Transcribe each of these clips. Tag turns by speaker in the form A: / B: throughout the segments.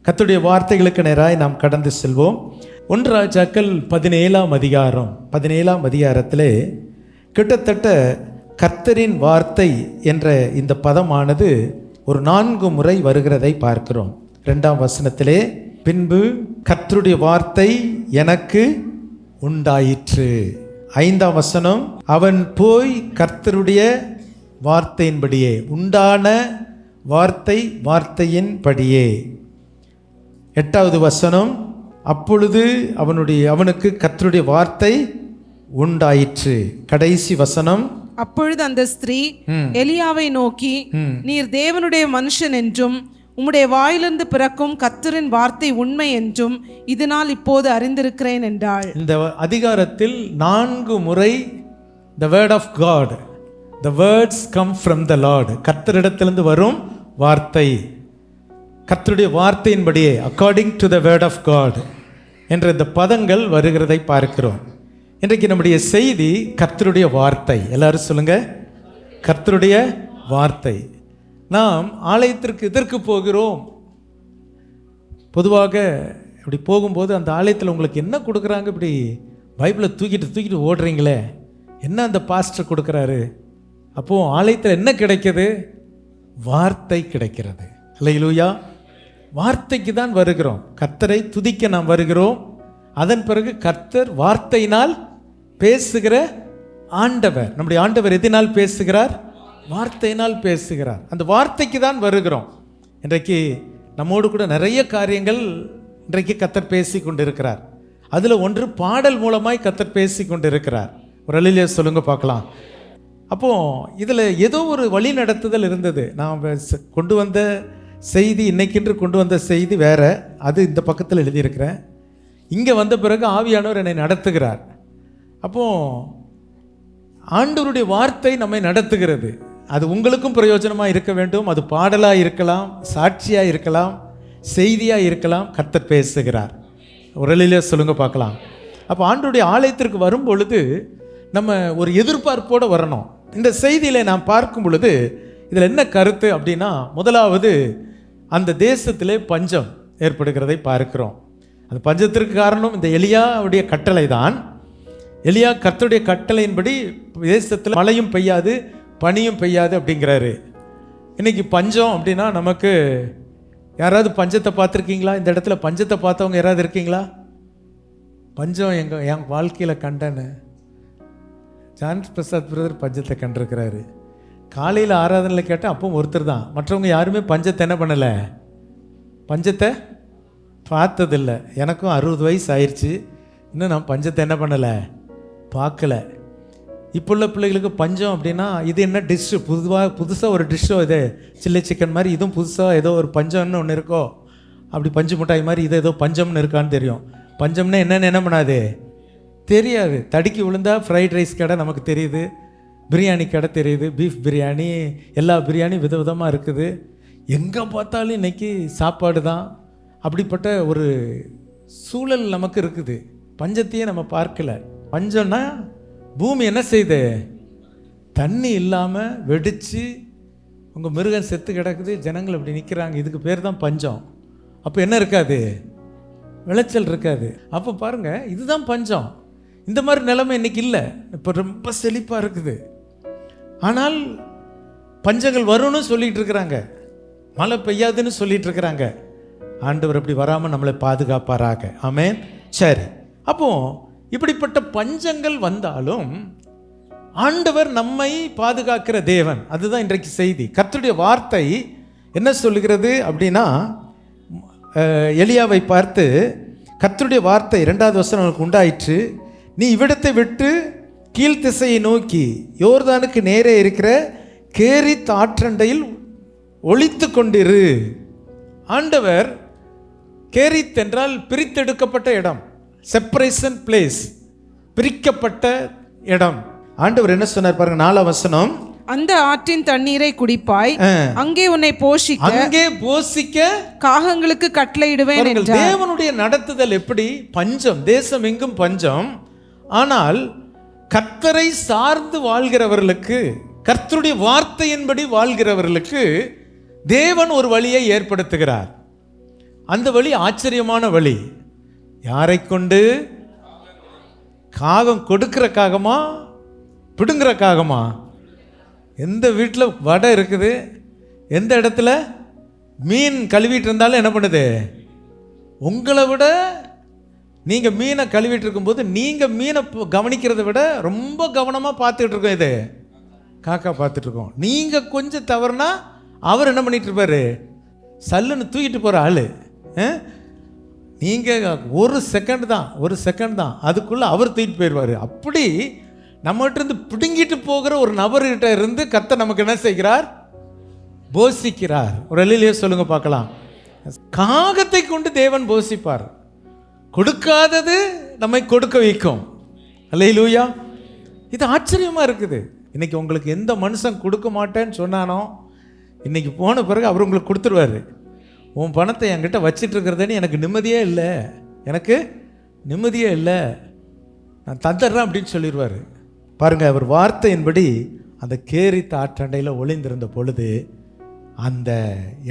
A: கர்த்தருடைய வார்த்தைகளுக்கு நேராய் நாம் கடந்து செல்வோம். 1 ராஜாக்கள் 17ஆம் அதிகாரம் 17ஆம் அதிகாரத்திலே கிட்டத்தட்ட கர்த்தரின் வார்த்தை என்ற இந்த பதமானது ஒரு 4 முறை வருகிறதை பார்க்கிறோம். 2ஆம் வசனத்திலே, பின்பு கர்த்தருடைய வார்த்தை எனக்கு உண்டாயிற்று. 5ஆம் வசனம், அவன் போய் கர்த்தருடைய வார்த்தையின்படியே, உண்டான வார்த்தை வார்த்தையின்படியே. 8வது வசனம், அப்பொழுது அவனுக்கு கர்த்தருடைய வார்த்தை உண்டாயிற்று. கடைசி வசனம்,
B: அப்பொழுது அந்த ஸ்திரீ எலியாவை நோக்கி, நீர் தேவனுடைய மனுஷன் என்றும் உம்முடைய வாயிலிருந்து பிறக்கும் கர்த்தரின் வார்த்தை உண்மை என்றும் இதனால் இப்போது அறிந்திருக்கிறேன் என்றாள். இந்த
A: அதிகாரத்தில் 4 முறை the word of God, the words come from the Lord, கர்த்தரிடத்திலிருந்து வரும் வார்த்தை, கர்த்தருடைய வார்த்தையின்படியே, according to the word of God என்ற இந்த பதங்கள் வருகிறதை பார்க்கிறோம். இன்றைக்கு நம்முடைய செய்தி கர்த்தருடைய வார்த்தை. எல்லாரும் சொல்லுங்க, கர்த்தருடைய வார்த்தை. நாம் ஆலயத்திற்கு எதற்கு போகிறோம்? பொதுவாக இப்படி போகும்போது அந்த ஆலயத்தில் உங்களுக்கு என்ன கொடுக்குறாங்க? இப்படி பைபிளை தூக்கிட்டு ஓடுறீங்களே, என்ன அந்த பாஸ்டர் கொடுக்குறாரு? அப்போது ஆலயத்தில் என்ன கிடைக்கிது? வார்த்தை கிடைக்கிறது. அல்லேலூயா. வார்த்தைக்கு தான் வருகிறோம். கர்த்தரை துதிக்க நாம் வருகிறோம். அதன் பிறகு கர்த்தர் வார்த்தையினால் பேசுகிற ஆண்டவர். நம்முடைய ஆண்டவர் எதினால் பேசுகிறார்? வார்த்தையினால் பேசுகிறார். அந்த வார்த்தைக்கு தான் வருகிறோம். இன்றைக்கு நம்மோடு கூட நிறைய காரியங்கள் இன்றைக்கு கர்த்தர் பேசி கொண்டிருக்கிறார். அதில் ஒன்று பாடல் மூலமாய் கர்த்தர் பேசி கொண்டிருக்கிறார். ஒரு அல்லேலூயா சொல்லுங்க பார்க்கலாம். அப்போது இதில் ஏதோ ஒரு வழி நடத்துதல் இருந்தது. நான் கொண்டு வந்த செய்தி, இன்னைக்கென்று கொண்டு வந்த செய்தி வேற, அது இந்த பக்கத்தில் எழுதியிருக்கிறேன். இங்கே வந்த பிறகு ஆவியானவர் என்னை நடத்துகிறார். அப்போது ஆண்டவருடைய வார்த்தை நம்மை நடத்துகிறது. அது உங்களுக்கும் பிரயோஜனமாக இருக்க வேண்டும். அது பாடலாக இருக்கலாம், சாட்சியாக இருக்கலாம், செய்தியாக இருக்கலாம். கர்த்தர் பேசுகிறார். ஒரு அல்லேலூயா சொல்லுங்க பார்க்கலாம். அப்போ ஆண்டவருடைய ஆலயத்திற்கு வரும் பொழுது நம்ம ஒரு எதிர்பார்ப்போடு வரணும். இந்த செய்தியில் நாம் பார்க்கும் பொழுது இதில் என்ன கருத்து அப்படின்னா, முதலாவது அந்த தேசத்திலே பஞ்சம் ஏற்படுகிறதை பார்க்கிறோம். அந்த பஞ்சத்திற்கு காரணம் இந்த எலியாவுடைய கட்டளை தான். எலியா கர்த்தருடைய கட்டளையின்படி தேசத்தில் மழையும் பெய்யாது, பனியும் பெய்யாது அப்படிங்கிறாரு. இன்னைக்கு பஞ்சம் அப்படின்னா நமக்கு, யாராவது பஞ்சத்தை பார்த்துருக்கீங்களா? இந்த இடத்துல பஞ்சத்தை பார்த்தவங்க யாராவது இருக்கீங்களா? பஞ்சம் என் வாழ்க்கையில் கண்டேன்னு ஜான் பிரசாத் பிரதர் பஞ்சத்தை கண்டிருக்கிறாரு. காலையில் ஆராதனையில் கேட்டால் அப்போ ஒருத்தர் தான். மற்றவங்க யாருமே பஞ்சத்தை என்ன பண்ணலை, பஞ்சத்தை பார்த்ததில்லை. எனக்கும் 60 வயசு ஆயிடுச்சு, இன்னும் நான் பஞ்சத்தை என்ன பண்ணலை, பார்க்கல. இப்போ உள்ள பிள்ளைகளுக்கு பஞ்சம் அப்படின்னா இது என்ன டிஷ்ஷு, புதுசாக ஒரு டிஷ்ஷோ, இது சில்லி சிக்கன் மாதிரி, இதுவும் புதுசாக ஏதோ ஒரு பஞ்சம்னு ஒன்று இருக்கோ, அப்படி பஞ்சு மிட்டாய் மாதிரி இது ஏதோ பஞ்சம்னு இருக்கான்னு தெரியும். பஞ்சம்னா என்னென்னு என்ன பண்ணாது, தெரியாது. தடுக்கி விழுந்தா ஃப்ரைட் ரைஸ் கடை நமக்கு தெரியுது, பிரியாணி கடை தெரியுது, பீஃப் பிரியாணி, எல்லா பிரியாணி விதவிதமாக இருக்குது. எங்கே பார்த்தாலும் இன்றைக்கி சாப்பாடு தான். அப்படிப்பட்ட ஒரு சூழல் நமக்கு இருக்குது. பஞ்சத்தையே நம்ம பார்க்கல. பஞ்சம்னா பூமி என்ன செய்யுது, தண்ணி இல்லாமல் வெடித்து உங்கள் மிருகம் செத்து கிடக்குது, ஜனங்கள் அப்படி நிற்கிறாங்க. இதுக்கு பேர் தான் பஞ்சம். அப்போ என்ன இருக்காது, விளைச்சல் இருக்காது. அப்போ பாருங்கள், இதுதான் பஞ்சம். இந்த மாதிரி நிலைமை இன்னைக்கு இல்லை. இப்போ ரொம்ப செழிப்பாக இருக்குது. ஆனால் பஞ்சங்கள் வரும்னு சொல்லிகிட்டு இருக்கிறாங்க, மழை பெய்யாதுன்னு சொல்லிட்டு இருக்கிறாங்க. ஆண்டவர் அப்படி வராமல் நம்மளை பாதுகாப்பாராக. ஆமென். சரி, அப்போ இப்படிப்பட்ட பஞ்சங்கள் வந்தாலும் ஆண்டவர் நம்மை பாதுகாக்கிற தேவன். அதுதான் இன்றைக்கு செய்தி. கர்த்தருடைய வார்த்தை என்ன சொல்லுகிறது அப்படின்னா, எலியாவை பார்த்து கர்த்தருடைய வார்த்தை 2வது வசனம் அவனுக்கு உண்டாயிற்று, நீ இவ்விடத்தை விட்டு கீழ்த்திசையை நோக்கி யோர்தானுக்கு நேரே இருக்கிற கேரித் ஆற்றண்டையில் ஒளித்து கொண்டிரு. ஆண்டவர், கேரித் என்றால் பிரித்தெடுக்கப்பட்ட இடம், செப்பரேஷன் பிளேஸ், பிரிக்கப்பட்ட இடம். ஆண்டவர் என்ன சொன்னார் பாருங்க, 4ஆம் வசனம்,
B: அந்த ஆற்றின் தண்ணீரை குடிப்பாய், அங்கே உன்னை போஷிக்க காகங்களுக்கு கட்டளையிடுவேன் என்றார்.
A: தேவனுடைய நடத்துதல் எப்படி? பஞ்சம், தேசம் எங்கும் பஞ்சம். ஆனால் கர்த்தரை சார்ந்து வாழ்கிறவர்களுக்கு, கர்த்தருடைய வார்த்தையின்படி வாழ்கிறவர்களுக்கு தேவன் ஒரு வழியை ஏற்படுத்துகிறார். அந்த வழி ஆச்சரியமான வழி. யாரை கொண்டு? காகம் கொடுக்கிற காகமா, பிடுங்குற காகமா? எந்த வீட்டில் வடை இருக்குது, எந்த இடத்துல மீன் கழுவிட்டு இருந்தாலும் என்ன பண்ணுது? உங்களை விட நீங்கள் மீனை கழுவிட்டு இருக்கும்போது நீங்கள் மீனை கவனிக்கிறத விட ரொம்ப கவனமாக பார்த்துட்டு இருக்கோம். இது காக்கா பார்த்துட்டு இருக்கோம். நீங்கள் கொஞ்சம் தவறுனா அவர் என்ன பண்ணிட்டு இருப்பாரு? சல்லுன்னு தூக்கிட்டு போகிற ஆள். நீங்கள் ஒரு செகண்ட் தான் அதுக்குள்ளே அவர் தூக்கிட்டு போயிடுவார். அப்படி நம்மகிட்ட இருந்து பிடுங்கிட்டு போகிற ஒரு நபர்கிட்ட இருந்து கர்த்தர் நமக்கு என்ன செய்கிறார்? போஷிக்கிறார். ஒரு அல்லேலூயா சொல்லுங்க பார்க்கலாம். காகத்தை கொண்டு தேவன் போஷிப்பார். கொடுக்காதது நம்மை கொடுக்க வைக்கும். அல்லேலூயா. இது ஆச்சரியமா இருக்குது. இன்னைக்கு உங்களுக்கு எந்த மனுஷன் கொடுக்க மாட்டேன்னு சொன்னானோ, இன்னைக்கு போன பிறகு அவர் உங்களுக்கு கொடுத்துருவாரு. உன் பணத்தை என்கிட்ட வச்சிட்டு இருக்கிறதுன்னு எனக்கு நிம்மதியே இல்லை, நான் தந்துடுறேன் அப்படின்னு சொல்லிடுவார். பாருங்க, அவர் வார்த்தையின்படி அந்த கேரித்த ஆற்றண்டையில் ஒளிந்திருந்த பொழுது அந்த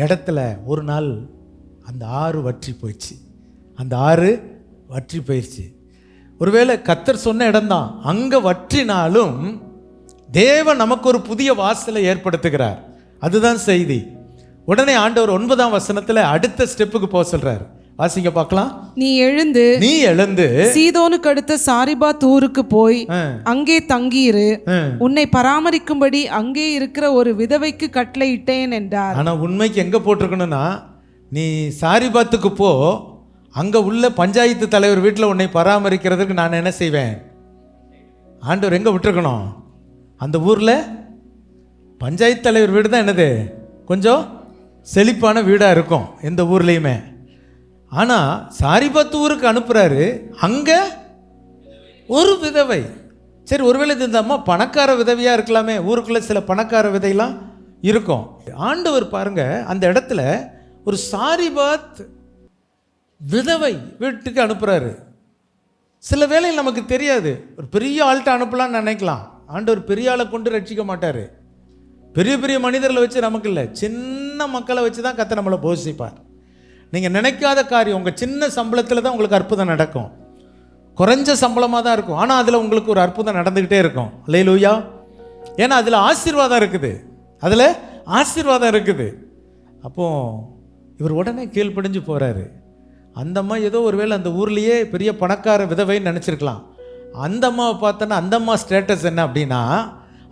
A: இடத்துல ஒரு நாள் அந்த ஆறு வற்றி போயிடுச்சு. ஒருவேளை கர்த்தர் சொன்ன இடம்தான், அங்கே வற்றினாலும் தேவன் நமக்கு ஒரு புதிய வாசலை ஏற்படுத்துகிறார். அதுதான் செய்தி. உடனே ஆண்டவர் 9ஆம் வசனத்துல அடுத்த ஸ்டெப்புக்கு போக சொல்றார். வாசிங்க பார்க்கலாம். நீ எழுந்து
B: சீதோனுக்கு அடுத்த சாரிபாத் ஊருக்கு போய் அங்கே தங்கியிரு, உன்னை பராமரிக்கும்படி அங்கே இருக்கிற ஒரு விதவைக்கு கட்டளையிட்டேன் என்றார்.
A: ஆனா உண்மைக்கு எங்க போட்டிருக்கணும்னா, நீ சாரிபாத்துக்கு போ, அங்க உள்ள பஞ்சாயத்து தலைவர் வீட்டில் உன்னை பராமரிக்கிறதுக்கு நான் என்ன செய்வேன்? ஆண்டவர் எங்க விட்டுருக்கணும்? அந்த ஊர்ல பஞ்சாயத்து தலைவர் வீடு தான் என்னது, கொஞ்சம் செழிப்பான வீடாக இருக்கும் எந்த ஊர்லேயுமே. ஆனால் சாரிபாத் ஊருக்கு அனுப்புகிறாரு, அங்கே ஒரு விதவை. சரி, ஒருவேளை இந்த அம்மா பணக்கார விதவையாக இருக்கலாமே, ஊருக்குள்ளே சில பணக்கார விதையெல்லாம் இருக்கும். ஆண்டவர் பாருங்க, அந்த இடத்துல ஒரு சாரிபாத் விதவை வீட்டுக்கு அனுப்புகிறாரு. சில வேளையில் நமக்கு தெரியாது, ஒரு பெரிய ஆள்கிட்ட அனுப்பலான்னு நினைக்கலாம். ஆண்டவர் பெரிய ஆளை கொண்டு ரட்சிக்க மாட்டார். பெரிய பெரிய மனிதர்களை வச்சு நமக்கு இல்லை, சின்ன மக்களை வச்சு தான் கர்த்தர் நம்மளை போஷிப்பார். நீங்கள் நினைக்காத காரியம் உங்கள் சின்ன சம்பளத்தில் தான் உங்களுக்கு அற்புதம் நடக்கும். குறைஞ்ச சம்பளமாக தான் இருக்கும், ஆனால் அதில் உங்களுக்கு ஒரு அற்புதம் நடந்துக்கிட்டே இருக்கும். அல்லேலூயா. ஏன்னா அதில் ஆசீர்வாதம் இருக்குது. அப்போது இவர் உடனே கீழ்ப்படிஞ்சு போகிறாரு. அந்த அம்மா ஏதோ ஒருவேளை அந்த ஊர்லேயே பெரிய பணக்கார விதவைன்னு நினச்சிருக்கலாம். அந்த அம்மாவை பார்த்தோன்னா அந்த அம்மா ஸ்டேட்டஸ் என்ன அப்படின்னா,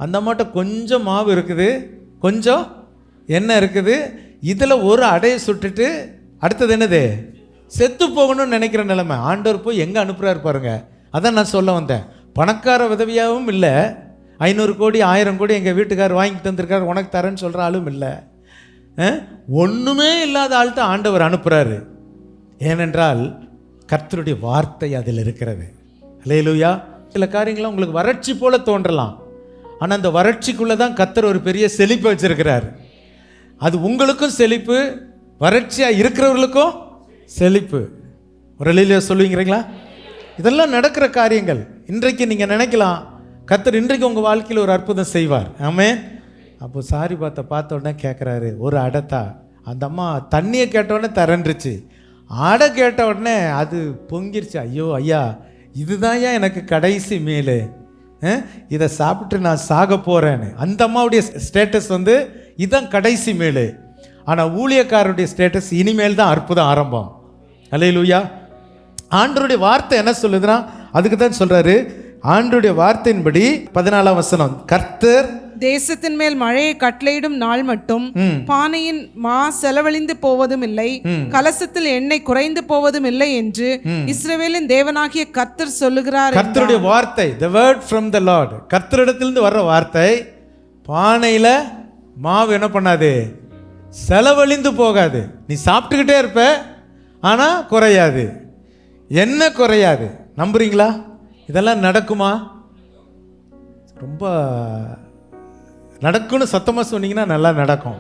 A: அந்த அம்மாட்ட கொஞ்சம் மாவு இருக்குது, கொஞ்சம் எண்ணெய் இருக்குது, இதில் ஒரு அடையை சுட்டுட்டு அடுத்தது என்னது, செத்து போகணும்னு நினைக்கிற நிலைமை. ஆண்டவர் போய் எங்கே அனுப்புகிறாரு பாருங்க. அதான் நான் சொல்ல வந்தேன். பணக்கார உதவியாகவும் இல்லை, 500 கோடி 1000 கோடி எங்கள் வீட்டுக்காரர் வாங்கிட்டு வந்திருக்காரு உனக்கு தரேன்னு சொல்கிற ஆளும் இல்லை. ஒன்றுமே இல்லாத ஆள்கிட்ட ஆண்டவர் அனுப்புகிறாரு. ஏனென்றால் கர்த்தருடைய வார்த்தை அதில் இருக்கிறது. அல்லேலூயா. சில காரியங்கள்லாம் உங்களுக்கு வறட்சி போல தோன்றலாம், ஆனால் அந்த வறட்சிக்குள்ளே தான் கர்த்தர் ஒரு பெரிய செழிப்பை வச்சிருக்கிறார். அது உங்களுக்கும் செழிப்பு, வறட்சியாக இருக்கிறவர்களுக்கும் செழிப்பு. ஒரு அல்லேலூயா சொல்லுவீங்களா? இதெல்லாம் நடக்கிற காரியங்கள். இன்றைக்கு நீங்கள் நினைக்கலாம் கர்த்தர் இன்றைக்கு உங்கள் வாழ்க்கையில் ஒரு அற்புதம் செய்வார். ஆமென். அப்போ சாரிபாத்தை பார்த்த உடனே கேட்குறாரு, ஒரு அடைத்தா. அந்த அம்மா தண்ணியை கேட்ட உடனே தரண்டுருச்சு, அடை கேட்ட உடனே அது பொங்கிருச்சு. ஐயோ ஐயா, இதுதான் ஏன் எனக்கு கடைசி மீல், இதை சாப்பிட்டு நான் சாக போகிறேன்னு. அந்த அம்மாவுடைய ஸ்டேட்டஸ் இதுதான் கடைசி மீல். ஆனால் ஊழியக்காரருடைய ஸ்டேட்டஸ் இனிமேல் தான் அற்புதம் ஆரம்பம். அல்லேலூயா. ஆண்டவருடைய வார்த்தை என்ன சொல்லுதுன்னா, அதுக்கு தான் சொல்கிறாரு. ஆண்டவருடைய வார்த்தையின்படி 14ஆம் வசனம், கர்த்தர்
B: தேசத்தின் மேல் மழையை கட்டளையிடும் நாள் மட்டும் பானையின் மா செலவழிந்து போவதும் இல்லை, கலசத்தில் எண்ணெய் குறைந்து போவதும் இல்லை என்று இஸ்ரவேலின் தேவனாகிய கர்த்தர் சொல்லுகிறார்.
A: கர்த்தருடைய வார்த்தை, the word from the Lord, கர்த்தரிடத்திலிருந்து வர்ற வார்த்தை. பானையில மாவு என்ன பண்ணாது, செலவழிந்து போகாது. நீ சாப்பிட்டுக்கிட்டே இருப்ப, ஆனா குறையாது, என்ன குறையாது. நம்புறீங்களா? இதெல்லாம் நடக்குமா? ரொம்ப நடக்கும்னு சத்தமாக சொன்னீங்கன்னா நல்லா நடக்கும்.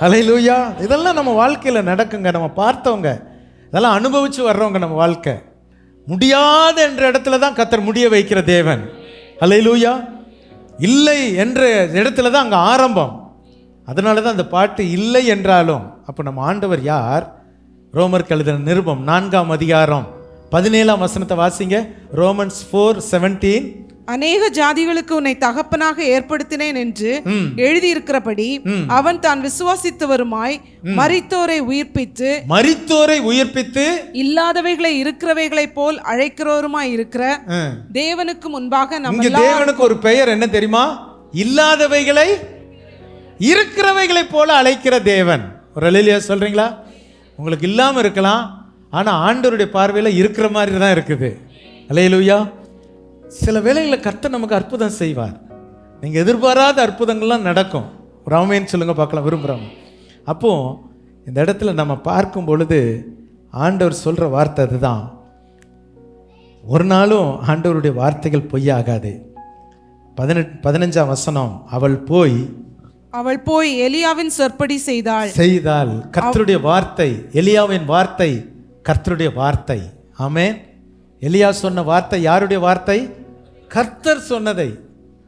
A: அல்லேலூயா. இதெல்லாம் நம்ம வாழ்க்கையில் நடக்குங்க. நம்ம பார்த்தவங்க, இதெல்லாம் அனுபவித்து வர்றவங்க. நம்ம வாழ்க்கை முடியாத என்ற இடத்துல தான் கர்த்தர் முடிய வைக்கிற தேவன். அல்லேலூயா. இல்லை என்ற இடத்துல தான் அங்கே ஆரம்பம். அதனால தான் அந்த பாட்டு இல்லை என்றாலும். அப்போ நம்ம ஆண்டவர் யார்? ரோமருக்கு எழுதின நிருபம் 4ஆம் அதிகாரம் 17ஆம் வசனத்தை வாசிங்க. ரோமன்ஸ் 4:17.
B: அநேக ஜாதிகளுக்கு உன்னை தகப்பனாக ஏற்படுத்தினேன் என்று எழுதியிருக்கிறபடி அவன் தான் விசுவாசித்தவருமாய் மரித்தோரை உயிர்ப்பித்து
A: இல்லாதவைகளை
B: இருக்கிறவைகளைப் போல் அழைக்கிறவருமாய் இருக்கிற தேவனுக்கு முன்பாக
A: நம்ம தேவனுக்கு ஒரு பெயர் என்ன தெரியுமா? இல்லாதவைகளை இருக்கிறவைகளை போல அழைக்கிற தேவன். ஒரு அல்லேலூயா சொல்றீங்களா? உங்களுக்கு இல்லாம இருக்கலாம், ஆனா ஆண்டவருடைய பார்வையில இருக்கிற மாதிரி தான் இருக்குது. அல்லேலூயா. சில வேளைகளில் கர்த்தர் நமக்கு அற்புதம் செய்வார். நீங்கள் எதிர்பாராத அற்புதங்கள்லாம் நடக்கும். ஒரு ஆமென் சொல்லுங்க பார்க்கலாம், விரும்புகிறோம். அப்போ இந்த இடத்துல நம்ம பார்க்கும் பொழுது ஆண்டவர் சொல்கிற வார்த்தை அதுதான். ஒரு நாளும் ஆண்டவருடைய வார்த்தைகள் பொய்யாகாது. 15ஆம் வசனம், அவள் போய்
B: எலியாவின் சொற்படி செய்தாள்.
A: கர்த்தருடைய வார்த்தை, எலியாவின் வார்த்தை கர்த்தருடைய வார்த்தை. ஆமென். எலியா சொன்ன வார்த்தை யாருடைய வார்த்தை? கர்த்தர் சொன்னதை.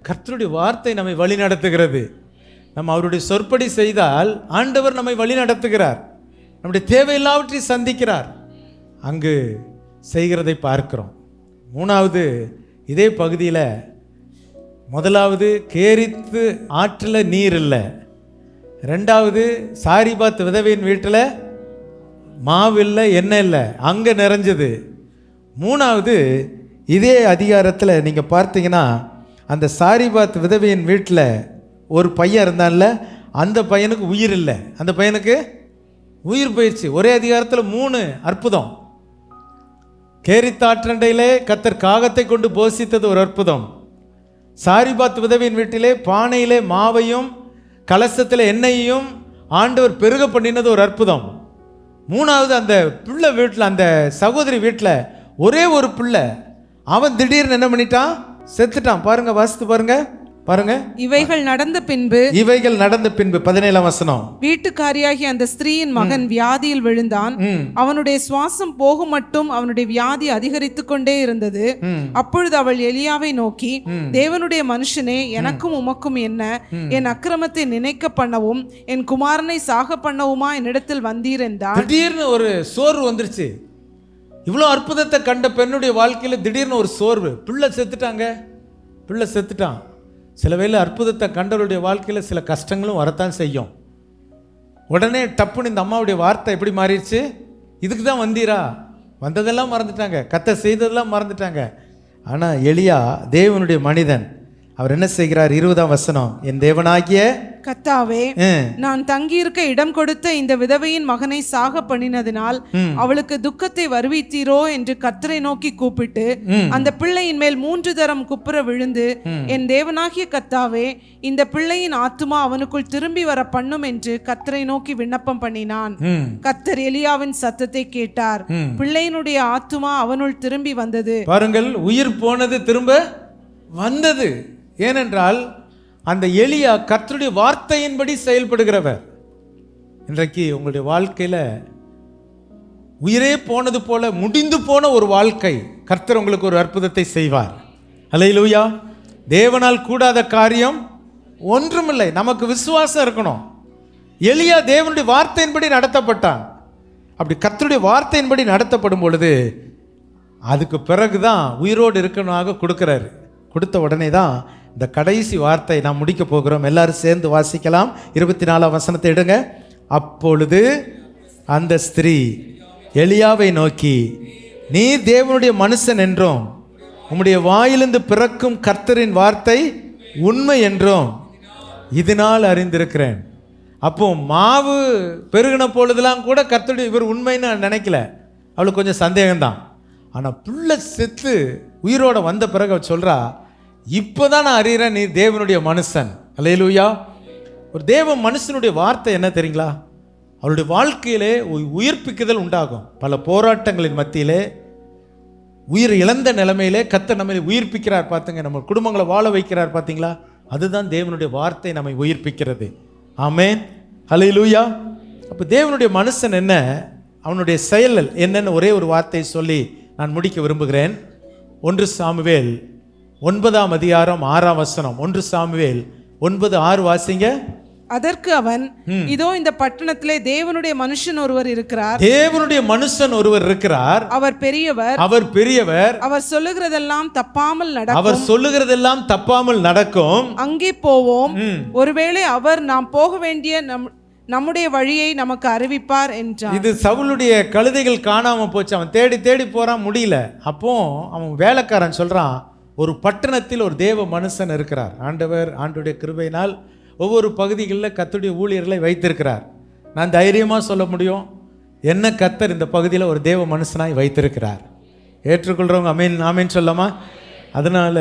A: கர்த்தருடைய வார்த்தை நம்மை வழி நடத்துகிறது. நம்ம அவருடைய சொற்படி செய்தால் ஆண்டவர் நம்மை வழி நடத்துகிறார், நம்முடைய தேவையில்லாவற்றை சந்திக்கிறார். அங்கு செய்கிறதை பார்க்கிறோம். 3வது இதே பகுதியில், முதலாவது கேரித்து ஆற்றில் நீர் இல்லை, 2வது சாரிபாத் விதவையின் வீட்டில் மாவு இல்லை, எண்ணெய் இல்லை, அங்கே நிறைஞ்சது. 3வது இதே அதிகாரத்தில் நீங்கள் பார்த்தீங்கன்னா, அந்த சாரிபாத் விதவையின் வீட்டில் ஒரு பையன் இருந்தான்ல, அந்த பையனுக்கு உயிர் இல்லை, அந்த பையனுக்கு உயிர் போயிடுச்சு. ஒரே அதிகாரத்தில் 3 அற்புதம். கேரித்தாற்றண்டையிலே கர்த்தர் காகத்தை கொண்டு போஷித்தது ஒரு அற்புதம். சாரிபாத் விதவையின் வீட்டிலே பானையிலே மாவையும் கலசத்தில் எண்ணெயையும் ஆண்டவர் பெருக பண்ணினது ஒரு அற்புதம். 3வது அந்த பிள்ளை வீட்டில், அந்த சகோதரி வீட்டில் ஒரே ஒரு பிள்ளை, அவன் திடீர்னு என்ன பண்ணிட்டான்? செத்துட்டான். பாருங்க, வாசித்து பாருங்க.
B: இவைகள் நடந்த பின்பு
A: 17ஆம் வசனம்,
B: வீட்டுக்காரியாகிய அந்த ஸ்திரீயின் மகன் வியாதியில் விழுந்தான். அவனுடைய சுவாசம் போகும் மட்டும் அவனுடைய வியாதி அதிகரித்து கொண்டே இருந்தது. அப்பொழுது அவள் எலியாவை நோக்கி, தேவனுடைய மனுஷனே, எனக்கும் உமக்கும் என்ன? என் அக்கிரமத்தை நினைக்க பண்ணவும் என் குமாரனை சாக பண்ணவுமா என்னிடத்தில் வந்தீர் என்றார்.
A: திடீர்னு ஒரு சோர்வு வந்துருச்சு. இவ்வளோ அற்புதத்தை கண்ட பெண்ணுடைய வாழ்க்கையில் திடீர்னு ஒரு சோர்வு. பிள்ளை செத்துட்டான். சில வேளை அற்புதத்தை கண்டவருடைய வாழ்க்கையில் சில கஷ்டங்களும் வரத்தான் செய்யும். உடனே டப்புன்னு இந்த அம்மாவுடைய வார்த்தை எப்படி மாறிடுச்சு? இதுக்கு தான் வந்தீரா? வந்ததெல்லாம் மறந்துட்டாங்க, கர்த்தர் செய்ததெல்லாம் மறந்துட்டாங்க. ஆனால் எலியா தேவனுடைய மனிதன். அவர் என்ன செய்கிறார்? 20ஆம் வசனம், என் தேவனாகிய
B: கர்த்தாவே, நான் தங்கியிருக்க இடம் கொடுத்த இந்த விதவையின் மகனை சாக பண்ணினதினால் அவளுக்கு துக்கத்தை வருவித்தீரோ என்று கர்த்தரை நோக்கி கூப்பிட்டு அந்த பிள்ளையின் மேல் 3 தரம் குப்புற விழுந்து, என் தேவனாகிய கர்த்தாவே, இந்த பிள்ளையின் ஆத்துமா அவனுக்குள் திரும்பி வர பண்ணும் என்று கர்த்தரை நோக்கி விண்ணப்பம் பண்ணினான். கர்த்தர் எலியாவின் சத்தத்தை கேட்டார். பிள்ளையினுடைய ஆத்துமா அவனுள் திரும்பி வந்தது.
A: பாருங்கள், உயிர் போனது திரும்ப வந்தது. ஏனென்றால் அந்த எலியா கர்த்தருடைய வார்த்தையின்படி செயல்படுகிறவர். இன்றைக்கு உங்களுடைய வாழ்க்கையில் உயிரே போனது போல முடிந்து போன ஒரு வாழ்க்கை, கர்த்தர் உங்களுக்கு ஒரு அற்புதத்தை செய்வார். அல்லேலூயா. தேவனால் கூடாத காரியம் ஒன்றுமில்லை. நமக்கு விசுவாசம் இருக்கணும். எலியா தேவனுடைய வார்த்தையின்படி நடத்தப்பட்டான். அப்படி கர்த்தருடைய வார்த்தையின்படி நடத்தப்படும் பொழுது அதுக்கு பிறகுதான் உயிரோடு இருக்கணுமாக கொடுக்கிறாரு. கொடுத்த உடனே தான் இந்த கடைசி வார்த்தை நாம் முடிக்க போகிறோம். எல்லாரும் சேர்ந்து வாசிக்கலாம். 24ஆம் வசனத்தை எடுங்க. அப்பொழுது அந்த ஸ்திரீ எலியாவை நோக்கி, நீ தேவனுடைய மனுஷன் என்றும் உம்முடைய வாயிலிருந்து பிறக்கும் கர்த்தரின் வார்த்தை உண்மை என்றும் இதனால் அறிந்திருக்கிறேன். அப்போ மாவு பெருகின பொழுதுலாம் கூட கர்த்தருடைய இவர் உண்மைன்னு நினைக்கல. அவளுக்கு கொஞ்சம் சந்தேகம்தான். ஆனால் பிள்ளை செத்து உயிரோட வந்த பிறகு அவள் சொல்றா, இப்போதான் நான் அறிகிறேன் நீ தேவனுடைய மனுஷன். அல்லேலூயா. ஒரு தேவ மனுஷனுடைய வார்த்தை என்ன தெரியுங்களா? அவருடைய வாழ்க்கையிலே உயிர்ப்பிக்குதல் உண்டாகும். பல போராட்டங்களின் மத்தியிலே, உயிர் இழந்த நிலைமையிலே கர்த்தர் நம்மை உயிர்ப்பிக்கிறார். பார்த்துங்க, நம்ம குடும்பங்களை வாழ வைக்கிறார். பார்த்தீங்களா? அதுதான் தேவனுடைய வார்த்தை நம்மை உயிர்ப்பிக்கிறது. ஆமென். அல்லேலூயா. அப்போ தேவனுடைய மனுஷன் என்ன, அவனுடைய செயல் என்னன்னு ஒரே ஒரு வார்த்தையை சொல்லி நான் முடிக்க விரும்புகிறேன். 1 சாமுவேல் 9ஆம் அதிகாரம் 6ஆம் வசனம். 1 சாமுவேல் 9:6 வாசிங்க.
B: அதற்கு அவன், இதோ இந்த பட்டணத்திலே தேவனுடைய மனுஷன் ஒருவர் இருக்கிறார்.
A: தேவனுடைய மனுஷன் ஒருவர் இருக்கிறார்.
B: அவர் பெரியவர்.
A: அவர்
B: சொல்லுகிறதெல்லாம் தப்பாமல் நடக்கும்.
A: அவர் சொல்லுகிறதெல்லாம் தப்பாமல் நடக்கும்.
B: அங்கே போவோம். ஒருவேளை அவர் நாம் போக வேண்டிய நம்முடைய வழியை நமக்கு அறிவிப்பார் என்றார்.
A: இது சவுலுடைய கழுதைகள் காணாம போச்சு. அவன் தேடி தேடி போறான், முடியல. அப்போ அவன் வேலைக்காரன் சொல்றான், ஒரு பட்டணத்தில் ஒரு தேவ மனுஷன் இருக்கிறார். ஆண்டவருடைய கிருபையினால் ஒவ்வொரு பகுதிகளில் கர்த்தருடைய ஊழியர்களை வைத்திருக்கிறார். நான் தைரியமாக சொல்ல முடியும், என்ன கர்த்தர் இந்த பகுதியில் ஒரு தேவ மனுஷனாய் வைத்திருக்கிறார். ஏற்றுக்கொள்கிறவங்க அமீன் ஆமீன் சொல்லமா? அதனால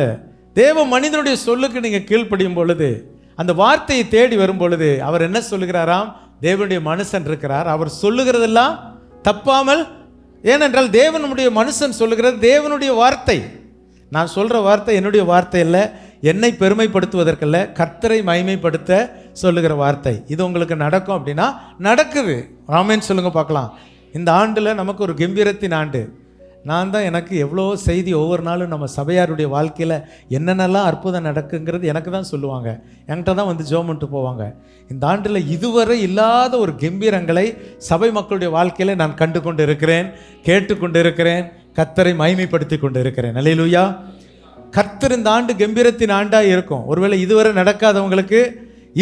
A: தேவ மனிதனுடைய சொல்லுக்கு நீங்கள் கீழ்ப்படியும் பொழுது, அந்த வார்த்தையை தேடி வரும் பொழுது, அவர் என்ன சொல்லுகிறாராம்? தேவனுடைய மனுஷன் இருக்கிறார், அவர் சொல்லுகிறதெல்லாம் தப்பாமல். ஏனென்றால் தேவனுடைய மனுஷன் சொல்லுகிறது தேவனுடைய வார்த்தை. நான் சொல்கிற வார்த்தை என்னுடைய வார்த்தை இல்லை, என்னை பெருமைப்படுத்துவதற்கல்ல, கர்த்தரை மகிமைப்படுத்த சொல்லுகிற வார்த்தை. இது உங்களுக்கு நடக்கும் அப்படின்னா நடக்குது. ஆமென் சொல்லுங்க பார்க்கலாம். இந்த ஆண்டில் நமக்கு ஒரு கம்பீரத்தின் ஆண்டு. நான் தான் எனக்கு எவ்வளோ செய்தி ஒவ்வொரு நாளும் நம்ம சபையாருடைய வாழ்க்கையில் என்னென்னலாம் அற்புதம் நடக்குங்கிறது எனக்கு தான் சொல்லுவாங்க. என்கிட்ட தான் வந்து ஜோமன்ட்டு போவாங்க. இந்த ஆண்டில் இதுவரை இல்லாத ஒரு கம்பீரங்களை சபை மக்களுடைய வாழ்க்கையில் நான் கண்டு கொண்டு இருக்கிறேன், கேட்டுக்கொண்டு இருக்கிறேன், கர்த்தரை மகிமைப்படுத்தி கொண்டு இருக்கிறேன். அல்லேலூயா. கர்த்தர் இந்த ஆண்டு கம்பீரத்தின் ஆண்டாக இருக்கும். ஒருவேளை இதுவரை நடக்காதவங்களுக்கு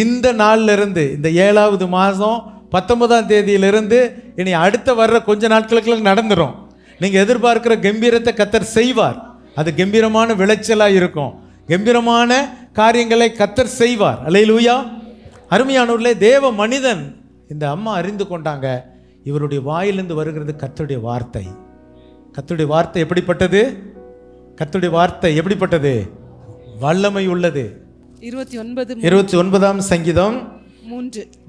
A: இந்த நாளிலிருந்து, இந்த 7வது மாதம் 19ஆம் தேதியிலிருந்து இனி அடுத்த வர்ற கொஞ்ச நாட்களுக்கு நடந்துடும். நீங்கள் எதிர்பார்க்கிற கம்பீரத்தை கர்த்தர் செய்வார். அது கம்பீரமான விளைச்சலாக இருக்கும். கம்பீரமான காரியங்களை கர்த்தர் செய்வார். அல்லேலூயா. அருமையானவர்களே, தேவ மனிதன் இந்த அம்மா அறிந்து கொண்டாங்க, இவருடைய வாயிலிருந்து வருகிறது கர்த்தருடைய வார்த்தை. கர்த்தருடைய வார்த்தை எப்படிப்பட்டது? கர்த்தருடைய வார்த்தை எப்படிப்பட்டது? வல்லமை உள்ளது. 29ஆம் சங்கீதம்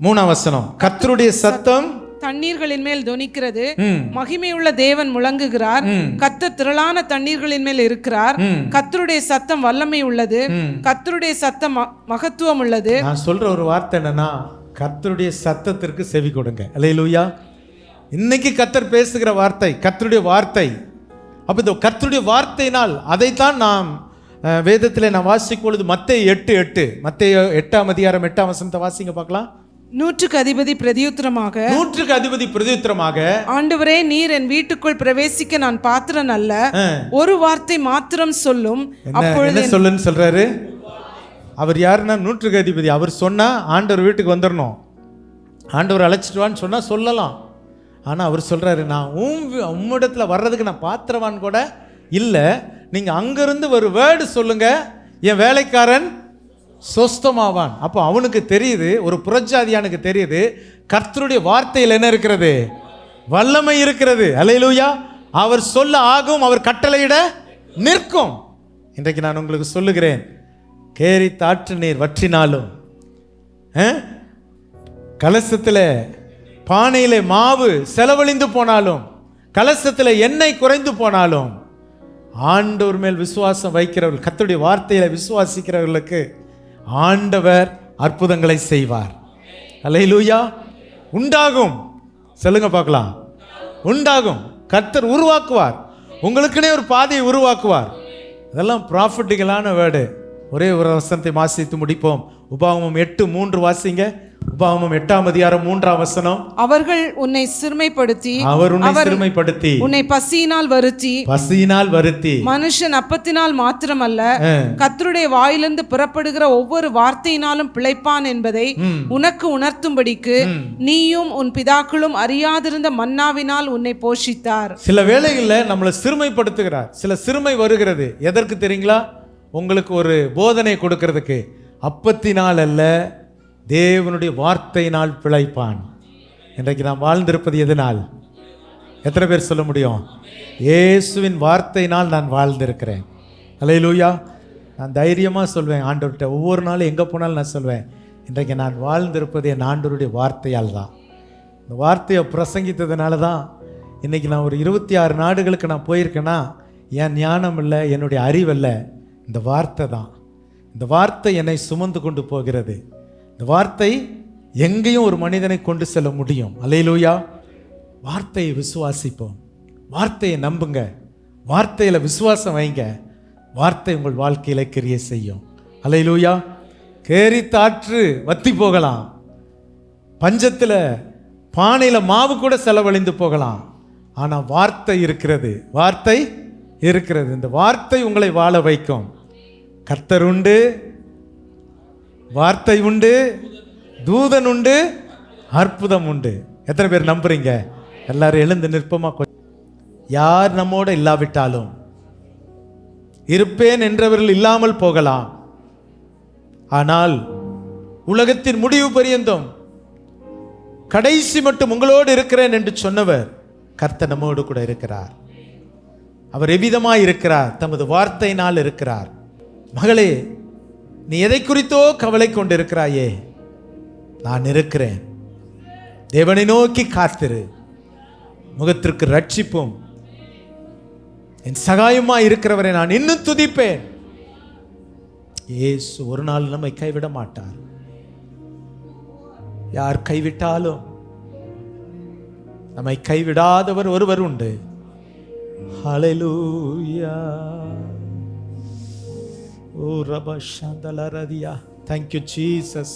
A: 3ஆம் வசனம். கர்த்தருடைய சத்தம்
B: தண்ணீர்களின் மேல் தொனிக்கிறது, மகிமையுள்ள தேவன் முழங்குகிறார். கர்த்தர் திரளான தண்ணீர்களின் மேல் இருக்கிறார். கர்த்தருடைய சத்தம் வல்லமை உள்ளது, கர்த்தருடைய சத்தம் மகத்துவம் உள்ளது.
A: நான் சொல்ற ஒரு வார்த்தை என்னன்னா, கர்த்தருடைய சத்தத்திற்கு செவி கொடுங்க. அல்லேலூயா. இன்னைக்கு கர்த்தர் பேசுகிற வார்த்தை கர்த்தருடைய வார்த்தை. அப்போ இந்த கர்த்தருடைய வார்த்தையினால் அதைத்தான் நாம் வேதத்தில் நான் வாசிக்கும் பொழுது மத்தேயு 8:8, மத்தேயு 8ஆம் அதிகாரம் 8ஆம் வசனத்தை வாசிங்க பார்க்கலாம்.
B: 100க்கு அதிபதி பிரதியுத்தரமாக, ஆண்டவரே, நீர் என் வீட்டுக்குள் பிரவேசிக்க நான் பாத்திரன் அல்ல, ஒரு வார்த்தை மாத்திரம் சொல்லும்.
A: அப்பொழுது சொல்லுன்னு சொல்றாரு. அவர் யாருன்னா 100க்கு அதிபதி. அவர் சொன்னா ஆண்டவர் வீட்டுக்கு வந்துடணும். ஆண்டவர் அழைச்சிட்டு வான்னு சொன்னா சொல்லலாம். ஆனால் அவர் சொல்றாரு, நான் உம்மிடத்தில் வர்றதுக்கு நான் பாத்திரவான் கூட இல்லை, நீங்கள் அங்கிருந்து ஒரு வேர்டு சொல்லுங்க, என் வேலைக்காரன் சொஸ்தமாவான். அப்போ அவனுக்கு தெரியுது, ஒரு புறஜாதியானுக்கு தெரியுது, கர்த்தருடைய வார்த்தையில் என்ன இருக்கிறது? வல்லமை இருக்கிறது. அல்லேலூயா. அவர் சொல்ல ஆகும், அவர் கட்டளையிட நிற்கும். இன்றைக்கு நான் உங்களுக்கு சொல்லுகிறேன், கேரி தாற்று நீர் வற்றினாலும், கலசத்தில் பானையிலே மாவு செலவழிந்து போனாலும், கலசத்தில் எண்ணெய் குறைந்து போனாலும், ஆண்டவர் மேல் விசுவாசம் வைக்கிறவர்கள், கர்த்தருடைய வார்த்தையில விசுவாசிக்கிறவர்களுக்கு ஆண்டவர் அற்புதங்களை செய்வார். அல்லேலூயா. உண்டாகும். சொல்லுங்க பார்க்கலாம். உண்டாகும். கர்த்தர் உருவாக்குவார். உங்களுக்குனே ஒரு பாதையை உருவாக்குவார். அதெல்லாம் ப்ராஃபிட்டிக்கலான வேர்டு. ஒரே ஒரு வசனத்தை வாசித்து முடிப்போம். உபாகமம் 8:3 வாசிங்க. உபாகமம் 8ஆம் அதிகாரம் 3ஆம் வசனம்.
B: அவர்கள் உன்னை சிறுமைப்படுத்தி,
A: உன்னை
B: பசியினால் வருத்தி, மனுஷன் அப்பத்தினால் மாத்திரமல்ல, கர்த்தருடைய வாயிலிருந்து புறப்படுகிற ஒவ்வொரு வார்த்தையினாலும் பிழைப்பான் என்பதை உனக்கு உணர்த்தும்படிக்கு நீயும் உன் பிதாக்களும் அறியாதிருந்த மன்னாவினால் உன்னை போஷித்தார்.
A: சில வேளைகளில் நம்மளை சிறுமைப்படுத்துகிறார். சில சிறுமை வருகிறது. எதற்கு தெரியுங்களா? உங்களுக்கு ஒரு போதனை கொடுக்கிறதுக்கு. அப்பத்தினால் அல்ல, தேவனுடைய வார்த்தையினால் பிழைப்பான். இன்றைக்கு நாம் வாழ்ந்திருப்பது எதனால்? எத்தனை பேர் சொல்ல முடியும்? இயேசுவின் வார்த்தையினால் நான் வாழ்ந்திருக்கிறேன். அல்லேலூயா. நான் தைரியமாக சொல்வேன் ஆண்டவர்கிட்ட. ஒவ்வொரு நாளும் எங்கே போனாலும் நான் சொல்வேன், இன்றைக்கு நான் வாழ்ந்திருப்பது என் ஆண்டவருடைய வார்த்தையால் தான். இந்த வார்த்தையை பிரசங்கித்ததுனால தான் இன்றைக்கி நான் ஒரு 26 நாடுகளுக்கு நான் போயிருக்கேன்னா, என் ஞானம் இல்லை, என்னுடைய அறிவல்ல, இந்த வார்த்தை தான். இந்த வார்த்தை என்னை சுமந்து கொண்டு போகிறது. இந்த வார்த்தை எங்கேயும் ஒரு மனிதனை கொண்டு செல்ல முடியும். அல்லேலூயா. வார்த்தையை விசுவாசிப்போம். வார்த்தையை நம்புங்க. வார்த்தையில் விசுவாசம் வைங்க. வார்த்தை உங்கள் வாழ்க்கையில கிரியை செய்யும். அல்லேலூயா. கேரி தாற்று வத்தி போகலாம், பஞ்சத்தில் பானையில் மாவு கூட செலவழிந்து போகலாம். ஆனால் வார்த்தை இருக்கிறது, வார்த்தை இருக்கிறது. இந்த வார்த்தை உங்களை வாழ வைக்கும். கர்த்தர் உண்டு, வார்த்தை உண்டு, தூதன் உண்டு, அற்புதம் உண்டு. எத்தனை பேர் நம்புறீங்க? எல்லாரும் எழுந்து நிற்போமா? யார் நம்மோட இல்லாவிட்டாலும் இருப்பேன் என்றவர்கள் இல்லாமல் போகலாம். ஆனால் உலகத்தின் முடிவு பரியந்தம் கடைசி மட்டும் உங்களோடு இருக்கிறேன் என்று சொன்னவர் கர்த்தர் நம்மோடு கூட இருக்கிறார். அவர் எவ்விதமாய் இருக்கிறார்? தமது வார்த்தையினால் இருக்கிறார். மகளே, நீ எதை குறித்தோ கவலை கொண்டு இருக்கிறாயே, நான் இருக்கிறேன். தேவனை நோக்கி காத்திரு. முகத்திற்கு ரட்சிப்பும் என் சகாயமாய் இருக்கிறவரை நான் இன்னும் துதிப்பேன். இயேசு ஒரு நாள் நம்மை கைவிட மாட்டார். யார் கைவிட்டாலும் நம்மை கைவிடாதவர் ஒருவர் உண்டு. ஹல்லேலூயா. ஓ ரப ஷந்தலரதியா. Thank you Jesus.